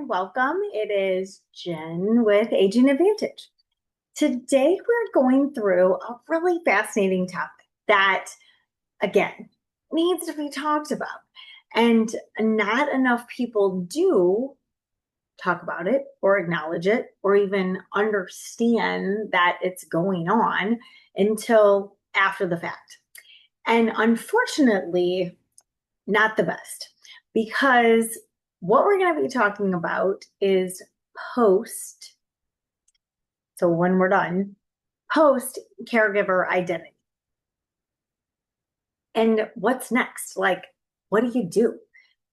welcome. It is Jen with Aging Advantage. Today, we're going through a really fascinating topic that, again, needs to be talked about. And not enough people do talk about it or acknowledge it or even understand that it's going on until after the fact. And unfortunately, not the best because what we're going to be talking about is post. So when we're done, post caregiver identity. And what's next? Like, what do you do?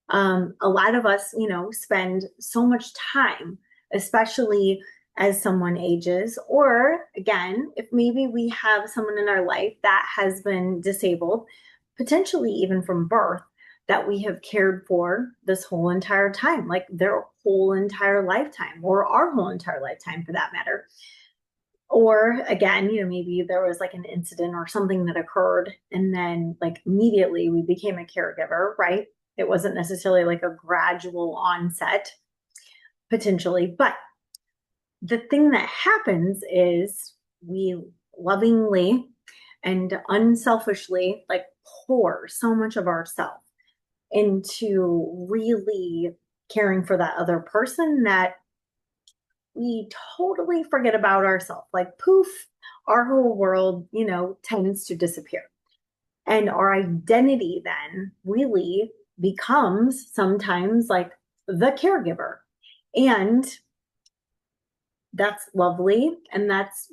A lot of us, spend so much time, especially as someone ages, or again, if maybe we have someone in our life that has been disabled, potentially even from birth, that we have cared for this whole entire time, like their whole entire lifetime, or our whole entire lifetime for that matter. Or again, maybe there was like an incident or something that occurred, and then like immediately we became a caregiver, right? It wasn't necessarily like a gradual onset, potentially. But the thing that happens is we lovingly and unselfishly like pour so much of ourselves into really caring for that other person that we totally forget about ourselves. Like poof, our whole world, tends to disappear. And our identity then really becomes sometimes like the caregiver. And that's lovely and that's,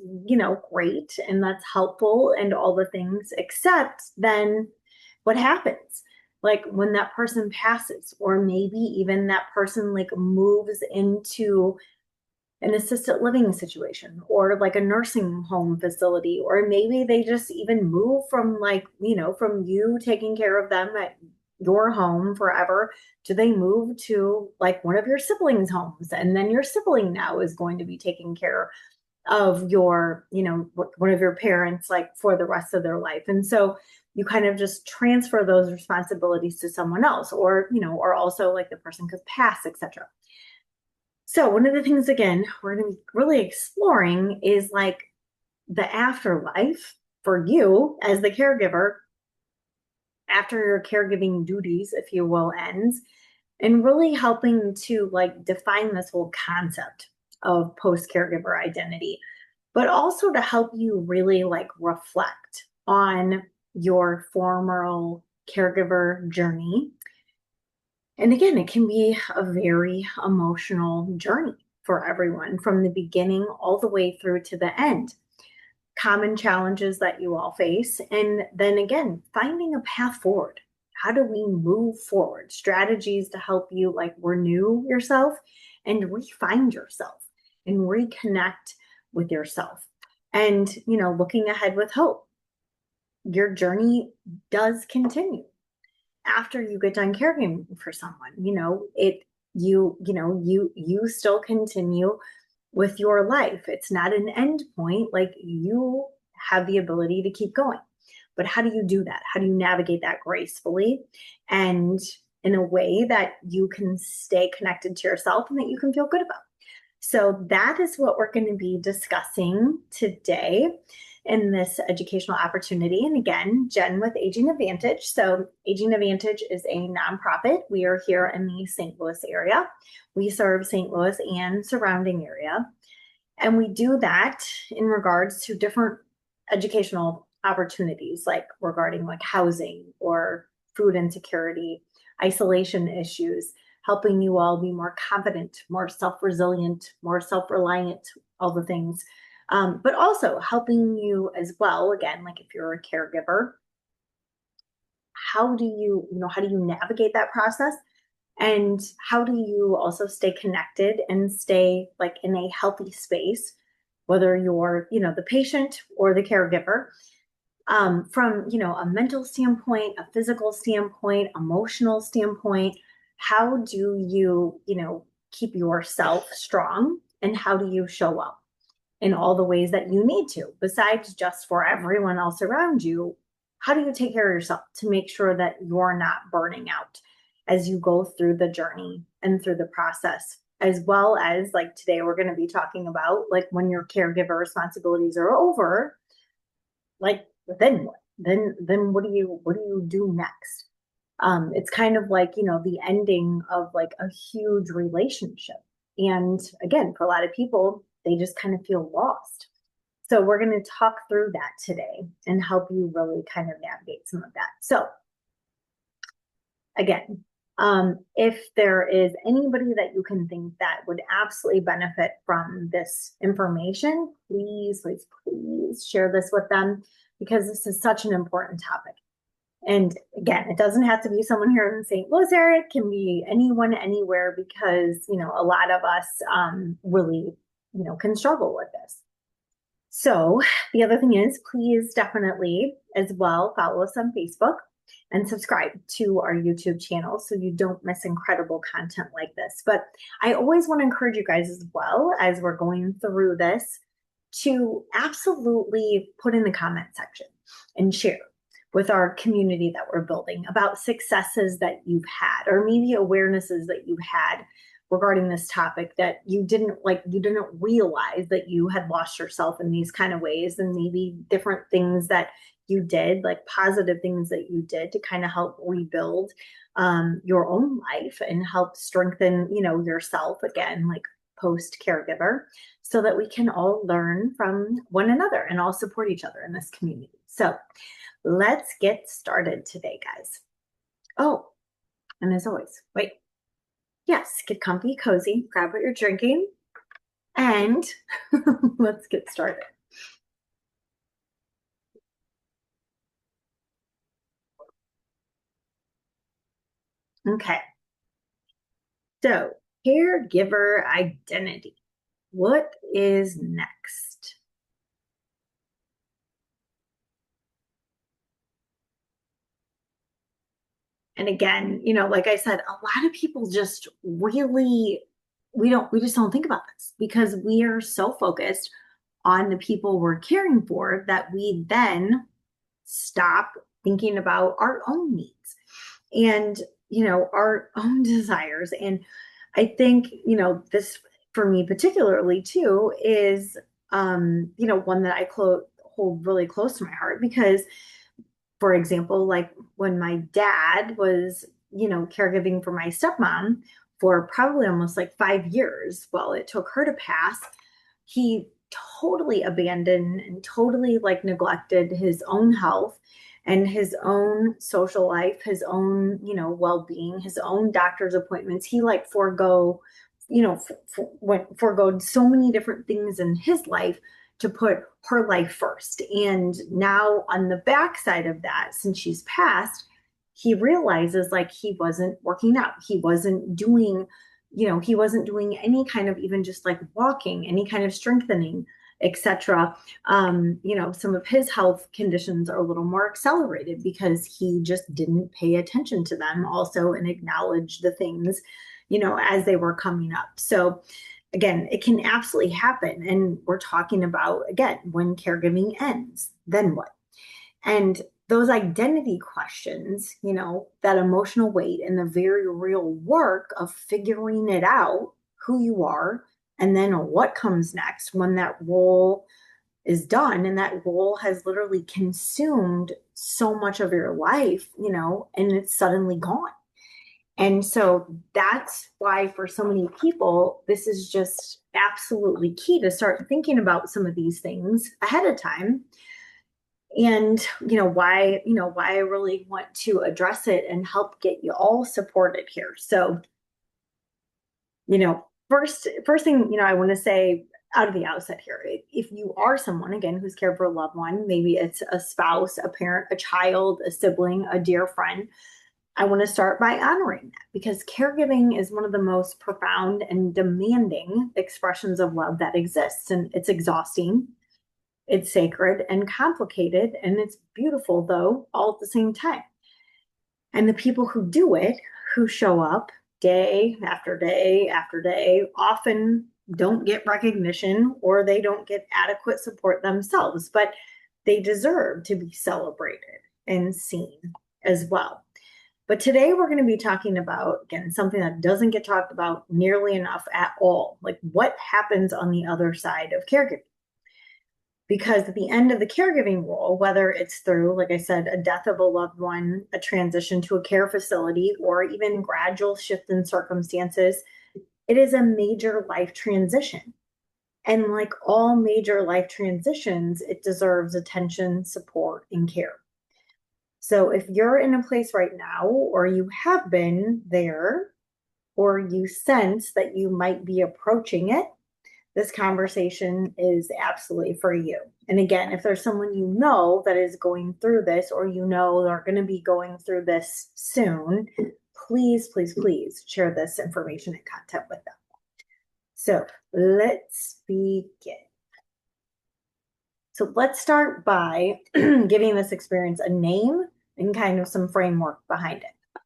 great and that's helpful and all the things, except then what happens? Like when that person passes, or maybe even that person like moves into an assisted living situation or like a nursing home facility, or maybe they just even move from like, from you taking care of them at your home forever, do they move to like one of your siblings' homes, and then your sibling now is going to be taking care of your, one of your parents like for the rest of their life. And so you kind of just transfer those responsibilities to someone else, or, or also like the person could pass, etc. So one of the things, again, we're going to be really exploring is like the afterlife for you as the caregiver after your caregiving duties, if you will, ends, and really helping to like define this whole concept of post caregiver identity, but also to help you really like reflect on your former caregiver journey. And again, it can be a very emotional journey for everyone from the beginning all the way through to the end. Common challenges that you all face. And then again, finding a path forward. How do we move forward? Strategies to help you like renew yourself and re-find yourself and reconnect with yourself. And, looking ahead with hope. Your journey does continue after you get done caregiving for someone. You still continue with your life. It's not an end point. Like you have the ability to keep going. But how do you do that? How do you navigate that gracefully and in a way that you can stay connected to yourself and that you can feel good about? So that is what we're going to be discussing today in this educational opportunity. And again, Jen with Aging Advantage. So Aging Advantage is a nonprofit. We are here in the St. Louis area. We serve St. Louis and surrounding area. And we do that in regards to different educational opportunities, like regarding like housing or food insecurity, isolation issues, helping you all be more confident, more self-resilient, more self-reliant, all the things. But also helping you as well, again, like if you're a caregiver, how do you navigate that process? And how do you also stay connected and stay like in a healthy space, whether you're, the patient or the caregiver, from, a mental standpoint, a physical standpoint, emotional standpoint, how do you, keep yourself strong, and how do you show up in all the ways that you need to, besides just for everyone else around you? How do you take care of yourself to make sure that you're not burning out as you go through the journey and through the process as well as like today, we're going to be talking about like when your caregiver responsibilities are over, like then what? Then what do you do next? It's kind of like, the ending of like a huge relationship. And again, for a lot of people, they just kind of feel lost. So we're going to talk through that today and help you really kind of navigate some of that. So again, if there is anybody that you can think that would absolutely benefit from this information, please, please, please share this with them because this is such an important topic. And again, it doesn't have to be someone here in St. Louis area. It can be anyone, anywhere, because, a lot of us really, can struggle with this. So the other thing is, please definitely as well follow us on Facebook and subscribe to our YouTube channel so you don't miss incredible content like this. But I always want to encourage you guys as well as we're going through this to absolutely put in the comment section and share with our community that we're building about successes that you've had or maybe awarenesses that you've had regarding this topic that you didn't realize that you had lost yourself in these kind of ways, and maybe different things that you did, like positive things that you did to kind of help rebuild your own life and help strengthen, yourself again, like post caregiver, so that we can all learn from one another and all support each other in this community. So let's get started today, guys. Oh, and as always, wait. Yes, get comfy, cozy, grab what you're drinking, and let's get started. Okay. So, caregiver identity. What is next? And again, like I said, a lot of people just really, we just don't think about this because we are so focused on the people we're caring for that we then stop thinking about our own needs and, our own desires. And I think, this for me particularly too is, one that I hold really close to my heart because, for example, like when my dad was, caregiving for my stepmom for probably almost like 5 years while it took her to pass, he totally abandoned and totally like neglected his own health and his own social life, his own, well-being, his own doctor's appointments. He like foregoed so many different things in his life to put her life first. And now on the backside of that, since she's passed, he realizes like he wasn't working out. He wasn't doing any kind of even just like walking, any kind of strengthening, etc. Some of his health conditions are a little more accelerated because he just didn't pay attention to them also and acknowledge the things, as they were coming up. So again, it can absolutely happen. And we're talking about, again, when caregiving ends, then what? And those identity questions, that emotional weight and the very real work of figuring it out, who you are, and then what comes next when that role is done and that role has literally consumed so much of your life, and it's suddenly gone. And so that's why for so many people, this is just absolutely key to start thinking about some of these things ahead of time. And why I really want to address it and help get you all supported here. So, first thing, I want to say out of the outset here, if you are someone, again, who's cared for a loved one, maybe it's a spouse, a parent, a child, a sibling, a dear friend, I want to start by honoring that because caregiving is one of the most profound and demanding expressions of love that exists. And it's exhausting, it's sacred and complicated, and it's beautiful, though, all at the same time. And the people who do it, who show up day after day after day, often don't get recognition or they don't get adequate support themselves, but they deserve to be celebrated and seen as well. But today we're going to be talking about, again, something that doesn't get talked about nearly enough at all, like what happens on the other side of caregiving. Because at the end of the caregiving role, whether it's through, like I said, a death of a loved one, a transition to a care facility, or even gradual shift in circumstances, it is a major life transition. And like all major life transitions, it deserves attention, support, and care. So if you're in a place right now, or you have been there, or you sense that you might be approaching it, this conversation is absolutely for you. And again, if there's someone you know that is going through this, or you know they're going to be going through this soon, please, please, please share this information and content with them. So let's begin. So let's start by giving this experience a name and kind of some framework behind it.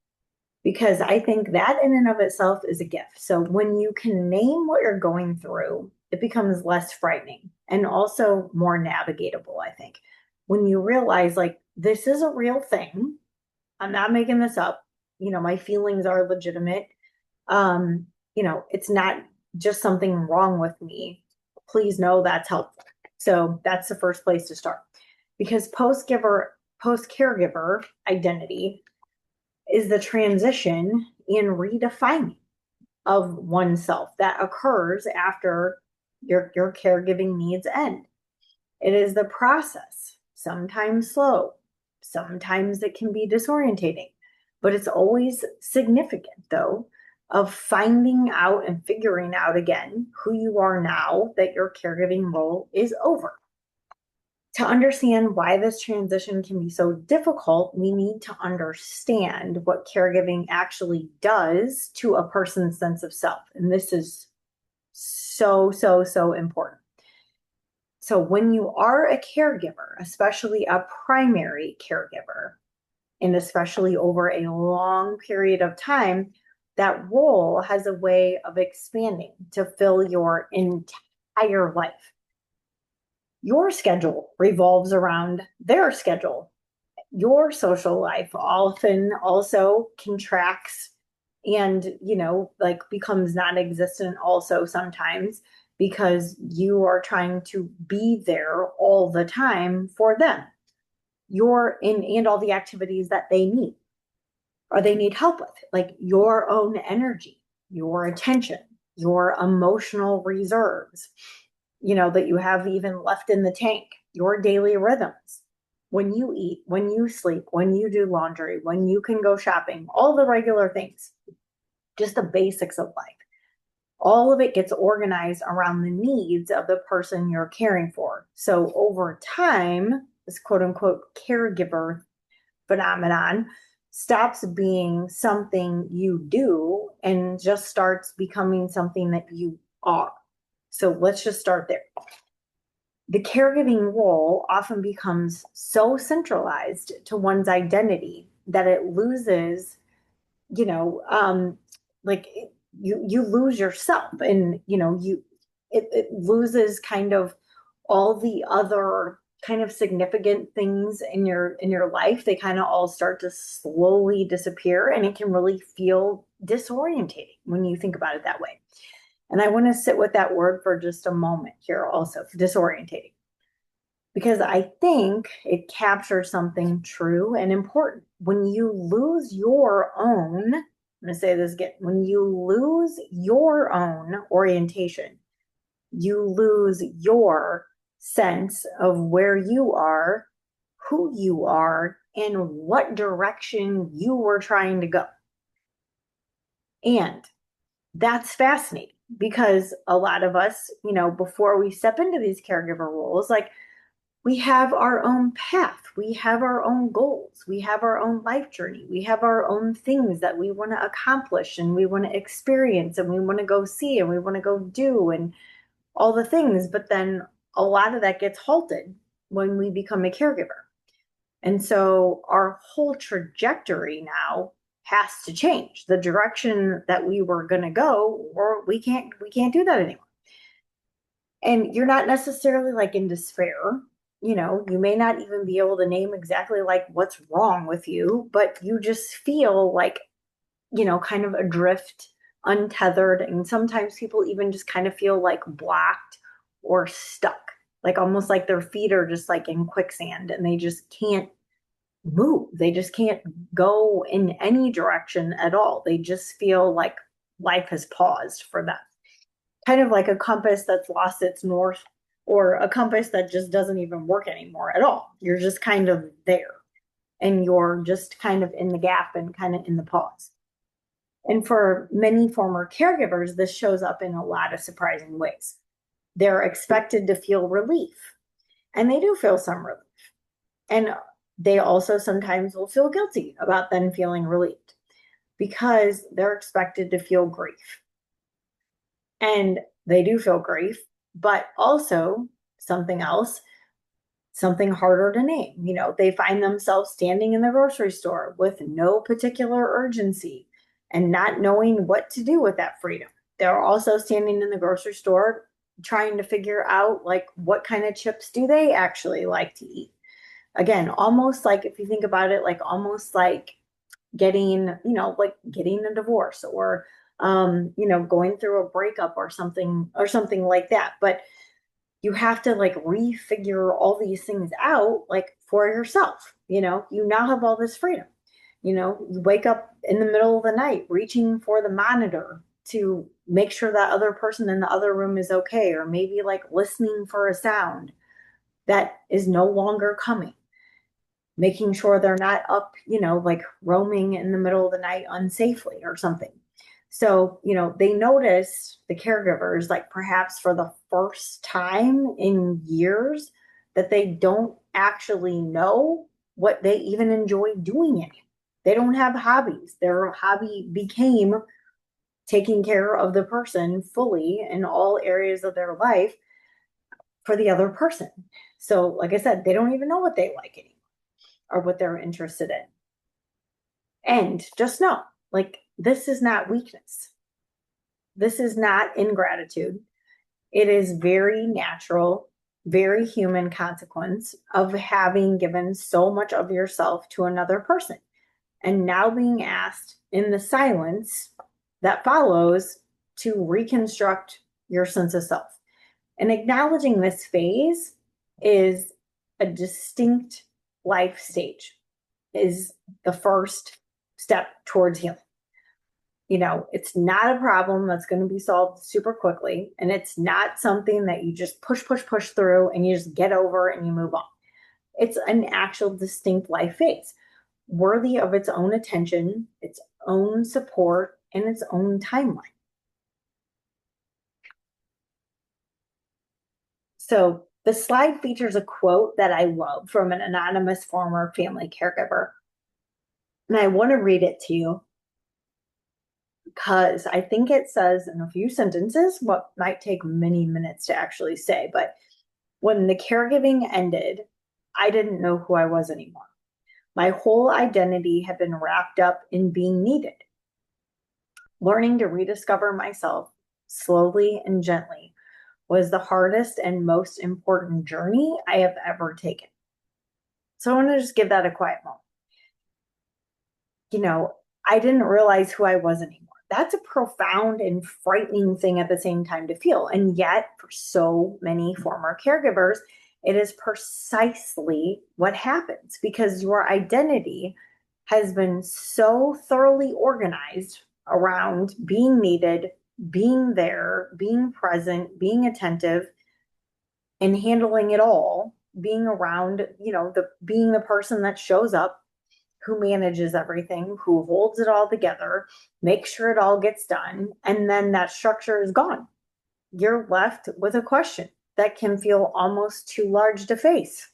Because I think that in and of itself is a gift. So when you can name what you're going through, it becomes less frightening and also more navigatable, I think. When you realize, like, this is a real thing. I'm not making this up. My feelings are legitimate. It's not just something wrong with me. Please know that's helpful. So that's the first place to start. Because post-caregiver identity is the transition in redefining of oneself that occurs after your caregiving needs end. It is the process, sometimes slow, sometimes it can be disorientating, but it's always significant, though, of finding out and figuring out again who you are now that your caregiving role is over. To understand why this transition can be so difficult, we need to understand what caregiving actually does to a person's sense of self. And this is so, so, so important. So when you are a caregiver, especially a primary caregiver, and especially over a long period of time, that role has a way of expanding to fill your entire life. Your schedule revolves around their schedule. Your social life often also contracts and, becomes non-existent also sometimes because you are trying to be there all the time for them. And all the activities that they need or they need help with, like your own energy, your attention, your emotional reserves, that you have even left in the tank, your daily rhythms, when you eat, when you sleep, when you do laundry, when you can go shopping, all the regular things, just the basics of life. All of it gets organized around the needs of the person you're caring for. So over time, this quote unquote caregiver phenomenon stops being something you do and just starts becoming something that you are. So let's just start there. The caregiving role often becomes so centralized to one's identity that it loses, like you lose yourself, and it loses kind of all the other kind of significant things in your life. They kind of all start to slowly disappear, and it can really feel disorientating when you think about it that way. And I want to sit with that word for just a moment here also, disorientating, because I think it captures something true and important. When you lose your own, I'm going to say this again, when you lose your own orientation, you lose your sense of where you are, who you are, and what direction you were trying to go. And that's fascinating because a lot of us, before we step into these caregiver roles, like we have our own path, we have our own goals, we have our own life journey, we have our own things that we want to accomplish and we want to experience and we want to go see and we want to go do and all the things. But then a lot of that gets halted when we become a caregiver. And so our whole trajectory now has to change. The direction that we were going to go, or we can't do that anymore. And you're not necessarily like in despair. you may not even be able to name exactly like what's wrong with you, but you just feel like, kind of adrift, untethered. And sometimes people even just kind of feel like blocked or stuck, like almost like their feet are just like in quicksand and they just can't move. They just can't go in any direction at all. They just feel like life has paused for them. Kind of like a compass that's lost its north or a compass that just doesn't even work anymore at all. You're just kind of there and you're just kind of in the gap and kind of in the pause. And for many former caregivers, this shows up in a lot of surprising ways. They're expected to feel relief, and they do feel some relief. And they also sometimes will feel guilty about then feeling relieved because they're expected to feel grief. And they do feel grief, but also something else, something harder to name. They find themselves standing in the grocery store with no particular urgency and not knowing what to do with that freedom. They're also standing in the grocery store trying to figure out like what kind of chips do they actually like to eat. Again, almost like if you think about it, like almost like getting a divorce or going through a breakup or something like that. But you have to like refigure all these things out like for yourself. You now have all this freedom. You wake up in the middle of the night reaching for the monitor to make sure that other person in the other room is okay, or maybe like listening for a sound that is no longer coming, making sure they're not up, like roaming in the middle of the night unsafely or something. So, they notice the caregivers, like perhaps for the first time in years, that they don't actually know what they even enjoy doing anymore. They don't have hobbies. Their hobby became taking care of the person fully in all areas of their life for the other person. So, like I said, they don't even know what they like anymore or what they're interested in. And just know, like, this is not weakness. This is not ingratitude. It is very natural, very human consequence of having given so much of yourself to another person and now being asked in the silence that follows to reconstruct your sense of self. And acknowledging this phase is a distinct life stage, is the first step towards healing. It's not a problem that's going to be solved super quickly. And it's not something that you just push through and you just get over and you move on. It's an actual distinct life phase, worthy of its own attention, its own support, and its own timeline. So the slide features a quote that I love from an anonymous former family caregiver. And I want to read it to you because I think it says in a few sentences what might take many minutes to actually say. But when the caregiving ended, I didn't know who I was anymore. My whole identity had been wrapped up in being needed. Learning to rediscover myself slowly and gently was the hardest and most important journey I have ever taken. So I want to just give that a quiet moment. I didn't realize who I was anymore. That's a profound and frightening thing at the same time to feel. And yet, for so many former caregivers, it is precisely what happens because your identity has been so thoroughly organized around being needed, being there, being present, being attentive, and handling it all, being around, being the person that shows up, who manages everything, who holds it all together, makes sure it all gets done, and then that structure is gone. You're left with a question that can feel almost too large to face.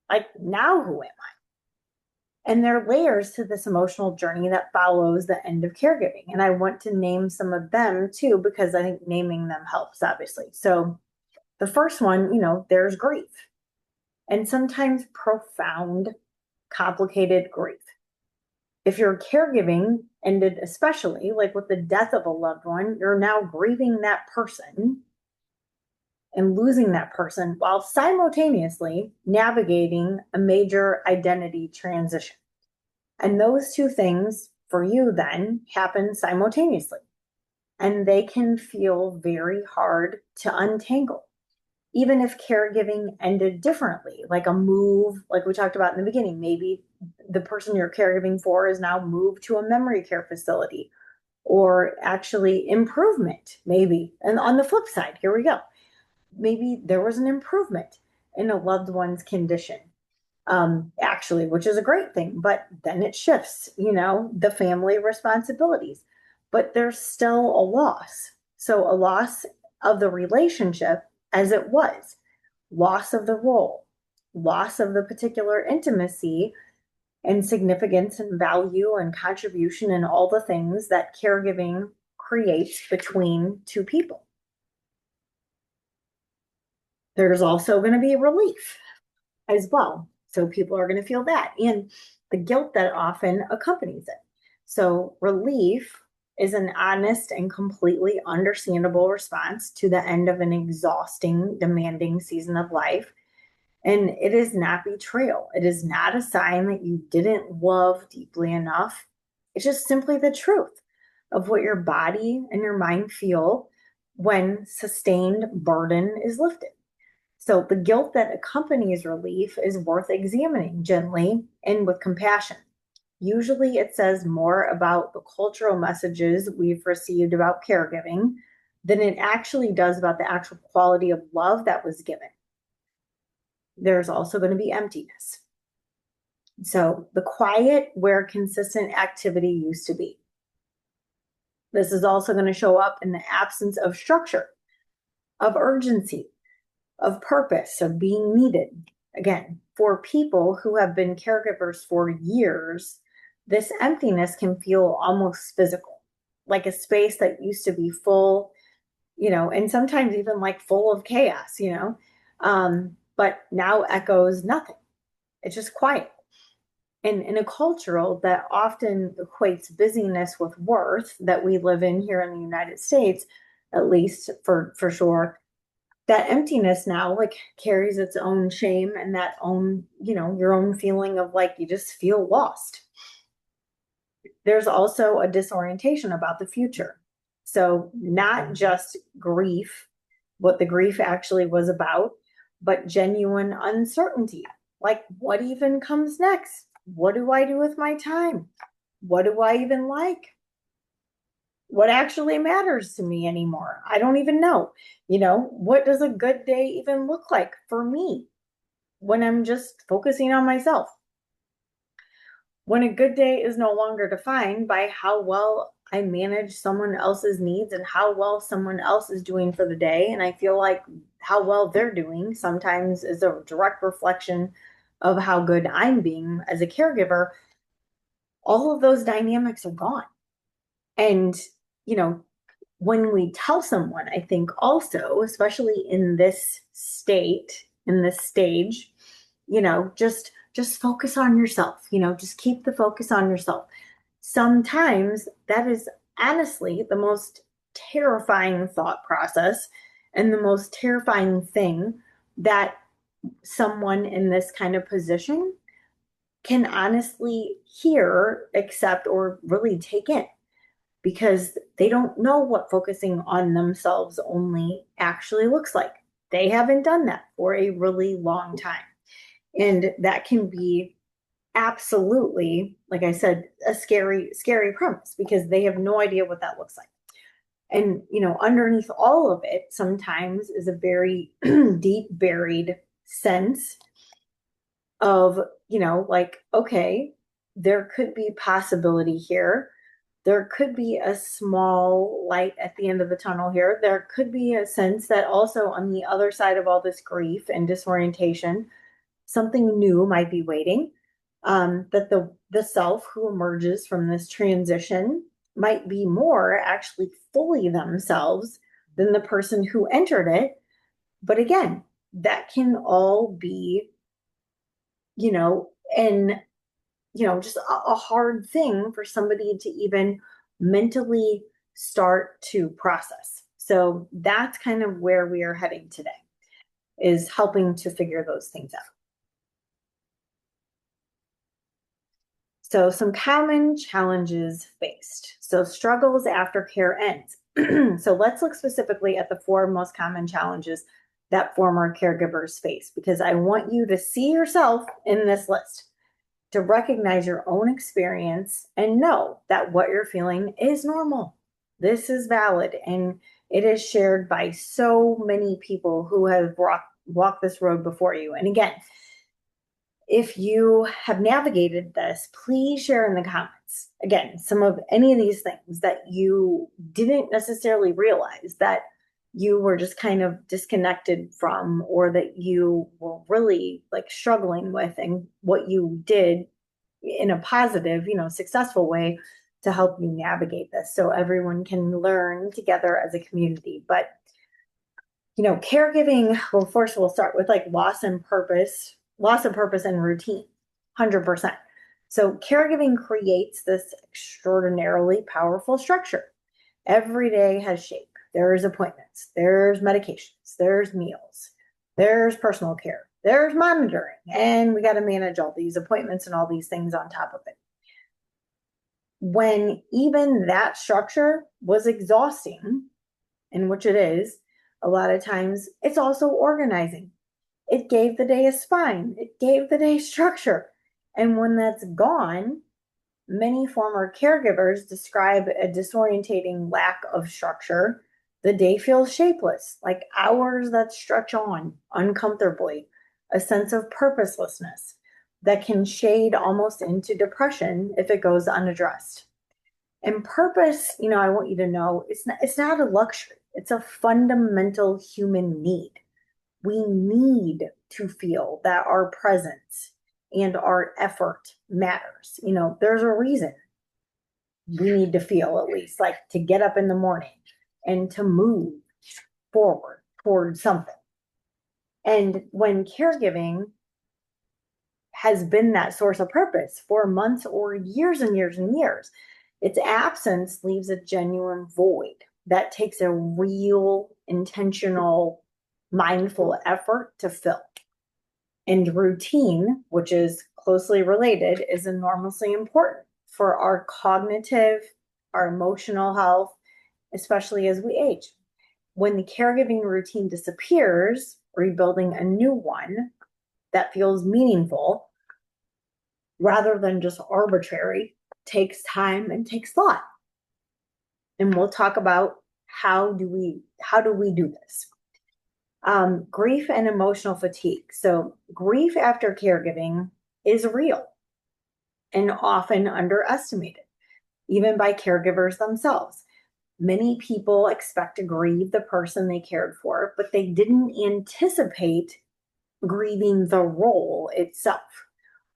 Like, now who am I? And there are layers to this emotional journey that follows the end of caregiving. And I want to name some of them too, because I think naming them helps, obviously. So the first one, there's grief. And sometimes profound, complicated grief. If your caregiving ended, especially like with the death of a loved one, you're now grieving that person. and losing that person while simultaneously navigating a major identity transition. And those two things for you then happen simultaneously, and they can feel very hard to untangle. Even if caregiving ended differently, like a move, like we talked about in the beginning, maybe the person you're caregiving for is now moved to a memory care facility, or actually improvement, maybe. And on the flip side, here we go. Maybe there was an improvement in a loved one's condition, actually, which is a great thing. But then it shifts, the family responsibilities. But there's still a loss. So a loss of the relationship as it was, loss of the role, loss of the particular intimacy and significance and value and contribution and all the things that caregiving creates between two people. There's also going to be relief as well. So people are going to feel that and the guilt that often accompanies it. So relief is an honest and completely understandable response to the end of an exhausting, demanding season of life. And it is not betrayal. It is not a sign that you didn't love deeply enough. It's just simply the truth of what your body and your mind feel when sustained burden is lifted. So the guilt that accompanies relief is worth examining gently and with compassion. Usually it says more about the cultural messages we've received about caregiving than it actually does about the actual quality of love that was given. There's also going to be emptiness. So the quiet where consistent activity used to be. This is also going to show up in the absence of structure, of urgency, of purpose, of being needed. Again, for people who have been caregivers for years, this emptiness can feel almost physical, like a space that used to be full, and sometimes even like full of chaos, but now echoes nothing. It's just quiet. And in a cultural that often equates busyness with worth that we live in here in the United States, at least for sure, that emptiness now like carries its own shame and that own, your own feeling of like you just feel lost. There's also a disorientation about the future. So not just grief, what the grief actually was about, but genuine uncertainty. Like what even comes next? What do I do with my time? What do I even like? What actually matters to me anymore? I don't even know. What does a good day even look like for me when I'm just focusing on myself? When a good day is no longer defined by how well I manage someone else's needs and how well someone else is doing for the day, and I feel like how well they're doing sometimes is a direct reflection of how good I'm being as a caregiver, all of those dynamics are gone. And, when we tell someone, I think also, especially in this state, in this stage, just focus on yourself, just keep the focus on yourself. Sometimes that is honestly the most terrifying thought process and the most terrifying thing that someone in this kind of position can honestly hear, accept, or really take in because they don't know what focusing on themselves only actually looks like. They haven't done that for a really long time. And that can be absolutely, like I said, a scary, scary premise because they have no idea what that looks like. And, underneath all of it, sometimes is a very deep buried sense of, like, okay, there could be possibility here. There could be a small light at the end of the tunnel here. There could be a sense that also on the other side of all this grief and disorientation, something new might be waiting. That the self who emerges from this transition might be more actually fully themselves than the person who entered it. But again, that can all be, and just a hard thing for somebody to even mentally start to process. So that's kind of where we are heading today. is helping to figure those things out. So some common challenges faced. So struggles after care ends. So let's look specifically at the four most common challenges that former caregivers face, because I want you to see yourself in this list, to recognize your own experience and know that what you're feeling is normal. This is valid, and it is shared by so many people who have walked this road before you. And again, if you have navigated this, please share in the comments, again, some of any of these things that you didn't necessarily realize that you were just kind of disconnected from, or that you were really like struggling with, and what you did in a positive, successful way to help you navigate this, so everyone can learn together as a community. But caregiving, well, first we'll start with like loss of purpose and routine, 100%. So caregiving creates this extraordinarily powerful structure. Every day has shape. There's appointments, there's medications, there's meals, there's personal care, there's monitoring, and we got to manage all these appointments and all these things on top of it. When even that structure was exhausting, in which it is, a lot of times it's also organizing. It gave the day a spine, it gave the day structure. And when that's gone, many former caregivers describe a disorientating lack of structure. The day feels shapeless, like hours that stretch on uncomfortably, a sense of purposelessness that can shade almost into depression if it goes unaddressed. And purpose, I want you to know, it's not a luxury. It's a fundamental human need. We need to feel that our presence and our effort matters. There's a reason we need to feel, at least, like to get up in the morning and to move forward towards something. And when caregiving has been that source of purpose for months or years and years and years, its absence leaves a genuine void that takes a real, intentional, mindful effort to fill. And routine, which is closely related, is enormously important for our cognitive, our emotional health, especially as we age. When the caregiving routine disappears, rebuilding a new one that feels meaningful rather than just arbitrary takes time and takes thought. And we'll talk about how do we do this. Grief and emotional fatigue. So grief after caregiving is real and often underestimated, even by caregivers themselves. Many people expect to grieve the person they cared for, but they didn't anticipate grieving the role itself,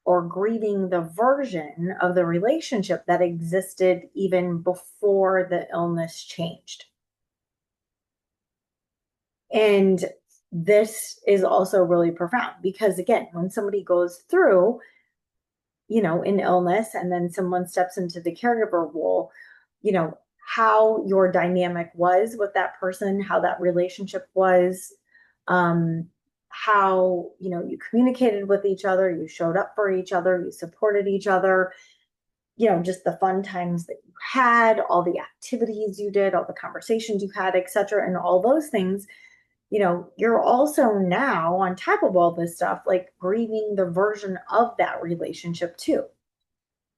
or grieving the version of the relationship that existed even before the illness changed. And this is also really profound because, again, when somebody goes through, an illness and then someone steps into the caregiver role, how your dynamic was with that person, how that relationship was, how, you communicated with each other, you showed up for each other, you supported each other, just the fun times that you had, all the activities you did, all the conversations you had, etc. And all those things, you're also now on top of all this stuff, like grieving the version of that relationship too,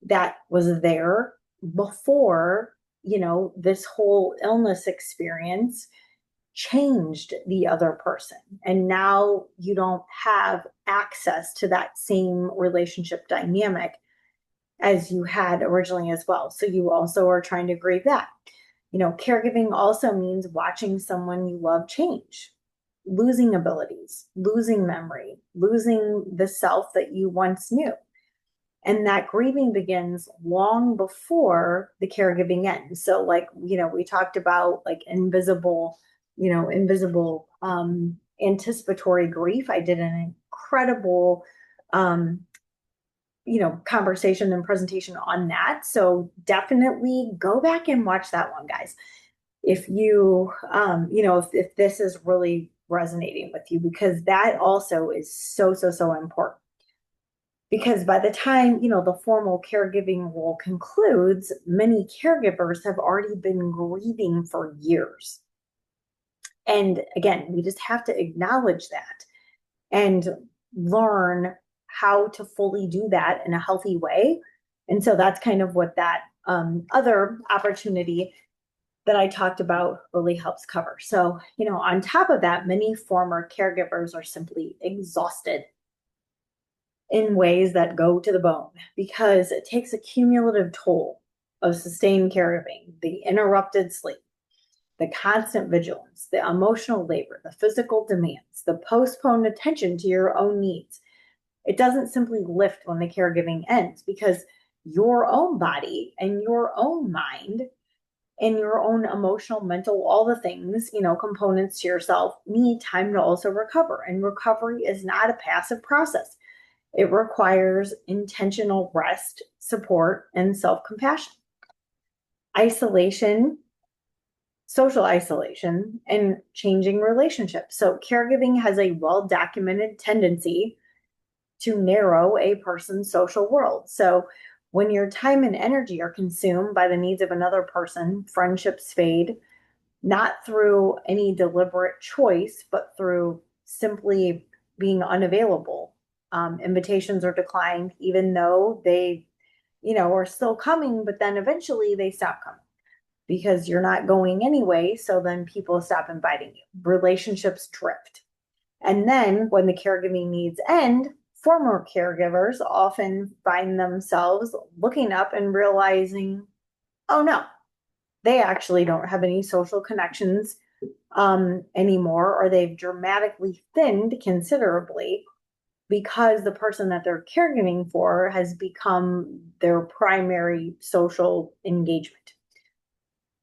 that was there before, this whole illness experience changed the other person. And now you don't have access to that same relationship dynamic as you had originally as well. So you also are trying to grieve that. Caregiving also means watching someone you love change, losing abilities, losing memory, losing the self that you once knew. And that grieving begins long before the caregiving ends. So we talked about like invisible anticipatory grief. I did an incredible, conversation and presentation on that. So definitely go back and watch that one, guys. If you, if this is really resonating with you, because that also is so, so, so important. Because by the time, the formal caregiving role concludes, many caregivers have already been grieving for years. And again, we just have to acknowledge that and learn how to fully do that in a healthy way. And so that's kind of what that other opportunity that I talked about really helps cover. So, on top of that, many former caregivers are simply exhausted in ways that go to the bone, because it takes a cumulative toll of sustained caregiving, the interrupted sleep, the constant vigilance, the emotional labor, the physical demands, the postponed attention to your own needs. It doesn't simply lift when the caregiving ends, because your own body and your own mind and your own emotional, mental, all the things, components to yourself need time to also recover. And recovery is not a passive process. It requires intentional rest, support, and self-compassion. Isolation, social isolation, and changing relationships. So caregiving has a well-documented tendency to narrow a person's social world. So when your time and energy are consumed by the needs of another person, friendships fade, not through any deliberate choice, but through simply being unavailable. Invitations are declined, even though they, are still coming, but then eventually they stop coming because you're not going anyway. So then people stop inviting you. Relationships drift. And then when the caregiving needs end, former caregivers often find themselves looking up and realizing, oh no, they actually don't have any social connections anymore, or they've dramatically thinned considerably because the person that they're caregiving for has become their primary social engagement.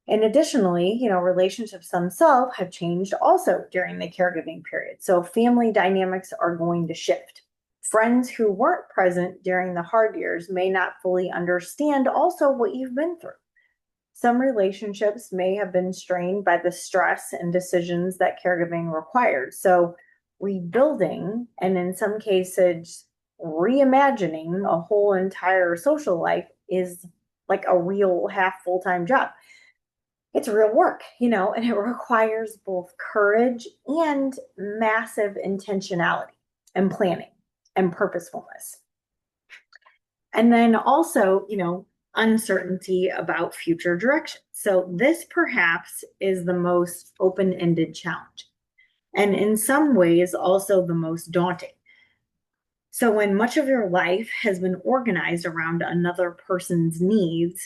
And additionally, relationships themselves have changed also during the caregiving period. So family dynamics are going to shift. Friends who weren't present during the hard years may not fully understand also what you've been through. Some relationships may have been strained by the stress and decisions that caregiving required. So rebuilding, and in some cases, reimagining a whole entire social life is like a real half full-time job. It's real work, and it requires both courage and massive intentionality and planning and purposefulness. And then also, uncertainty about future direction. So this perhaps is the most open-ended challenge, and in some ways also the most daunting. So when much of your life has been organized around another person's needs,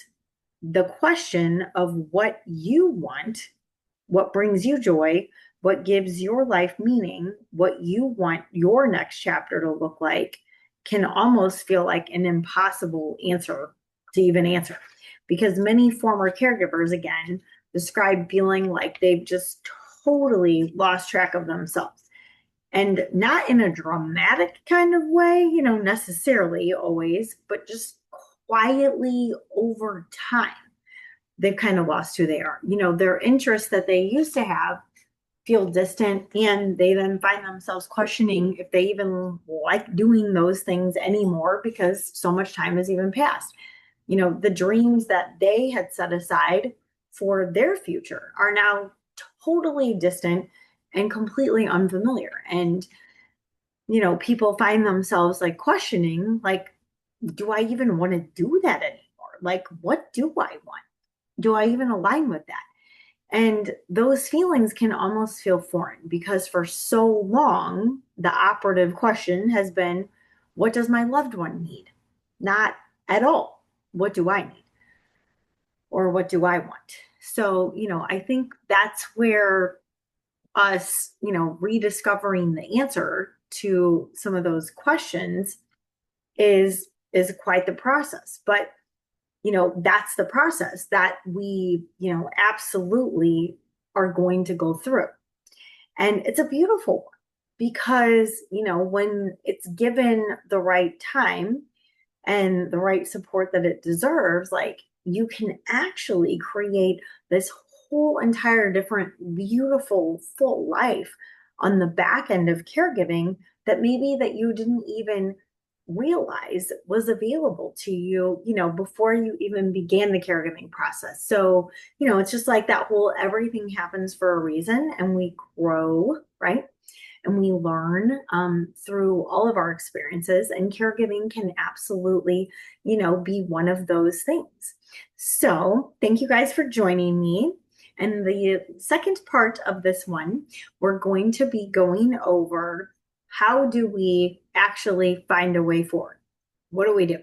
the question of what you want, what brings you joy, what gives your life meaning, what you want your next chapter to look like, can almost feel like an impossible answer to even answer. Because many former caregivers, again, describe feeling like they've just totally lost track of themselves. And not in a dramatic kind of way, necessarily always, but just quietly over time, they've kind of lost who they are. Their interests that they used to have feel distant, and they then find themselves questioning if they even like doing those things anymore because so much time has even passed. The dreams that they had set aside for their future are now totally distant and completely unfamiliar. And, people find themselves like questioning, like, do I even want to do that anymore? Like, what do I want? Do I even align with that? And those feelings can almost feel foreign, because for so long, the operative question has been, what does my loved one need? Not at all, what do I need? Or what do I want? So, I think that's where us, rediscovering the answer to some of those questions is quite the process. But that's the process that we, absolutely are going to go through. And it's a beautiful one, because, when it's given the right time and the right support that it deserves, like, you can actually create this whole entire different, beautiful, full life on the back end of caregiving that maybe that you didn't even realize was available to you, before you even began the caregiving process. So, it's just like that whole everything happens for a reason and we grow, right? And we learn through all of our experiences, and caregiving can absolutely, be one of those things. So thank you guys for joining me. And the second part of this one, we're going to be going over how do we actually find a way forward? What do we do?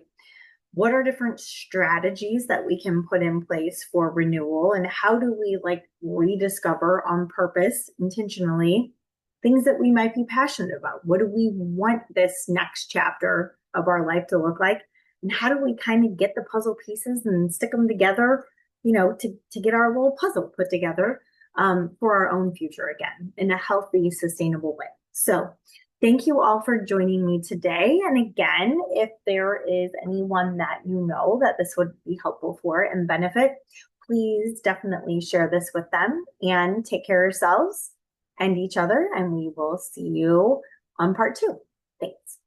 What are different strategies that we can put in place for renewal? And how do we rediscover on purpose, intentionally, things that we might be passionate about? What do we want this next chapter of our life to look like? And how do we kind of get the puzzle pieces and stick them together, to get our little puzzle put together for our own future again in a healthy, sustainable way. So thank you all for joining me today. And again, if there is anyone that that this would be helpful for and benefit, please definitely share this with them and take care of yourselves and each other. And we will see you on part 2. Thanks.